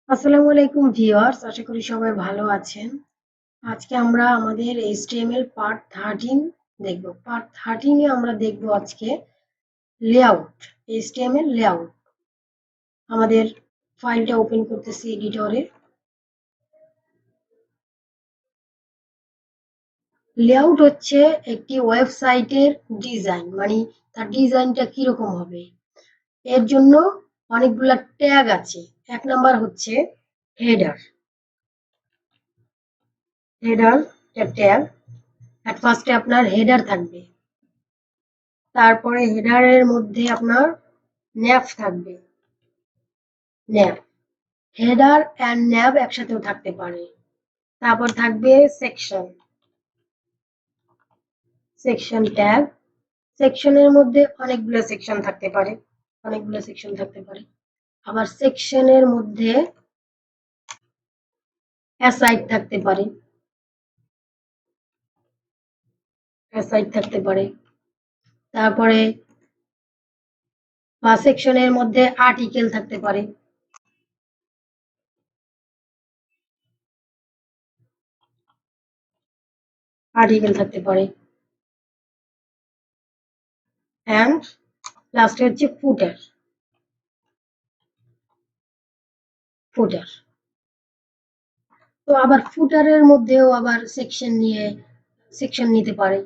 আসসালামু আলাইকুম ভিউয়ার্স, আশা করি সবাই ভালো আছেন। আজকে আমরা আমাদের HTML পার্ট 13 দেখব। পার্ট 13 এ আমরা দেখব আজকে লেআউট, HTML লেআউট। আমাদের ফাইলটা ওপেন করতেছি এডিটরে। লেআউট হচ্ছে একটি ওয়েবসাইটের ডিজাইন, মানে তার ডিজাইনটা কিরকম হবে। এর জন্য অনেকগুলা ট্যাগ আছে। এক নাম্বার হচ্ছে হেডার। হেডার ট্যাগ এট ফার্স্টে আপনার হেডার থাকবে, তারপরে হেডারের মধ্যে আপনার ন্যাভ থাকবে। ন্যাভ, হেডার অ্যান্ড ন্যাভ একসাথেও থাকতে পারে। তারপর থাকবে সেকশন, সেকশন ট্যাগ। সেকশনের মধ্যে অনেকগুলো সেকশন থাকতে পারে, অনেকগুলো সেকশন থাকতে পারে। আবার সেকশনের মধ্যে অ্যাসাইড থাকতে পারে, অ্যাসাইড থাকতে পারে। তারপরে বা সেকশনের মধ্যে আর্টিকেল থাকতে পারে। আর্টিকেল থাকতে পারে। অ্যান্ড লাস্টে হচ্ছে ফুটার। ফুটার, তো আবার ফুটারের মধ্যেও আবার সেকশন নিতে পারে।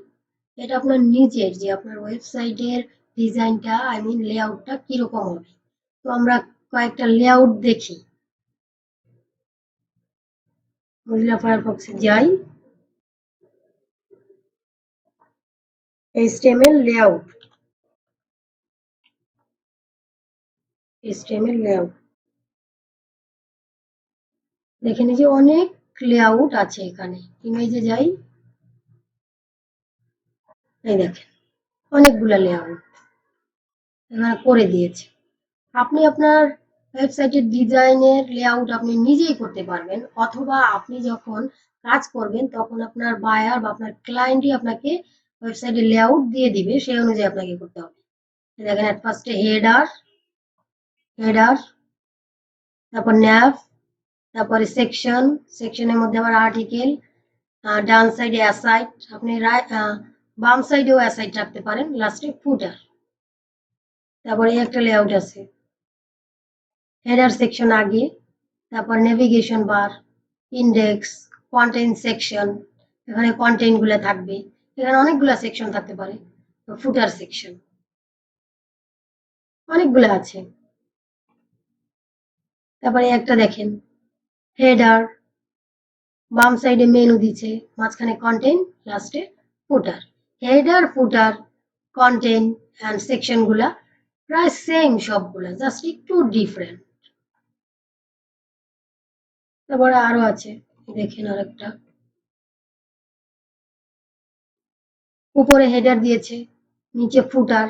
এটা আপনার নিজের, যে আপনার ওয়েবসাইটের ডিজাইনটা, আই মিন লেআউটটা কিরকম হবে। তো আমরা কয়েকটা লেআউট দেখি। মজিলা ফায়ারফক্সে যাই, HTML লেআউট, HTML লেআউট। দেখেন যে অনেক লেআউট আছে এখানে। ইমেজে যাই, এই দেখেন অনেকগুলা লেআউট এখানে করে দিয়েছে। আপনি আপনার ওয়েবসাইটের ডিজাইনের লেআউট আপনি নিজেই করতে পারবেন, অথবা আপনি যখন কাজ করবেন তখন আপনার বায়ার বা আপনার ক্লায়েন্টই আপনাকে ওয়েবসাইটের লেআউট দিয়ে দিবে, সেই অনুযায়ী আপনাকে করতে হবে। দেখেন এট ফার্স্টে হেডার, হেডার, তারপর ন্যাভ, তারপরে সেকশন, সেকশনের মধ্যে আবার আর্টিকেল, ডান সাইডে অ্যাসাইড, আপনি বাম সাইডেও অ্যাসাইড রাখতে পারেন, লাস্টে ফুটার। তারপরে একটা লেআউট আছে, হেডার সেকশন আগে, তারপর নেভিগেশন বার, ইন্ডেক্স, কন্টেন্ট সেকশন, এখানে কন্টেন্ট গুলো থাকবে। এখানে অনেকগুলো সেকশন থাকতে পারে। তো ফুটার সেকশন অনেকগুলো আছে। তারপরে একটা দেখেন হেডার, বাম সাইডে মেনু দিচ্ছে, মাঝখানে কন্টেন্ট, লাস্টে footer. Header, footer, content and section গুলা প্রায় সেম সবগুলা, জাস্ট একটু ডিফারেন্ট। তারপরে আরো আছে, দেখেন আরেকটা, উপরে হেডার দিয়েছে, নিচে ফুটার,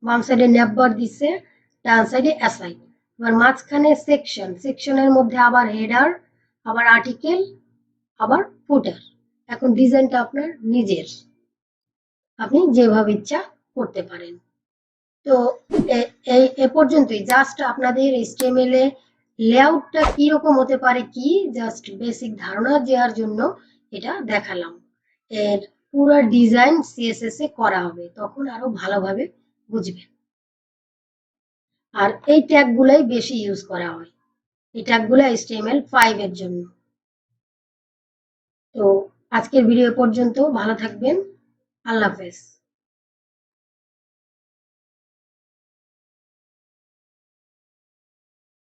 বাম সাইডে ন্যাববার দিচ্ছে, ডান সাইডে অ্যাসাইন, এবার মাঝখানে সেকশন, সেকশনের মধ্যে আবার হেডার, আবার আর্টিকেল, আবার ফুটার। এখন ডিজাইনটা আপনার নিজের, আপনি যেভাবে ইচ্ছা করতে পারেন। তো এ পর্যন্তই, জাস্ট আপনাদের HTML এ লেআউটটা কিরকম হতে পারে কি জাস্ট বেসিক ধারণা দেওয়ার জন্য এটা দেখালাম। এর পুরো ডিজাইন CSS এ করা হবে, তখন আরো ভালোভাবে বুঝবেন। আর এই ট্যাগ গুলাই বেশি ইউজ করা হয়, এই ট্যাগ গুলো HTML5 এর জন্য। তো আজকের ভিডিও পর্যন্ত, ভালো থাকবেন, আল্লাহ হাফেজ।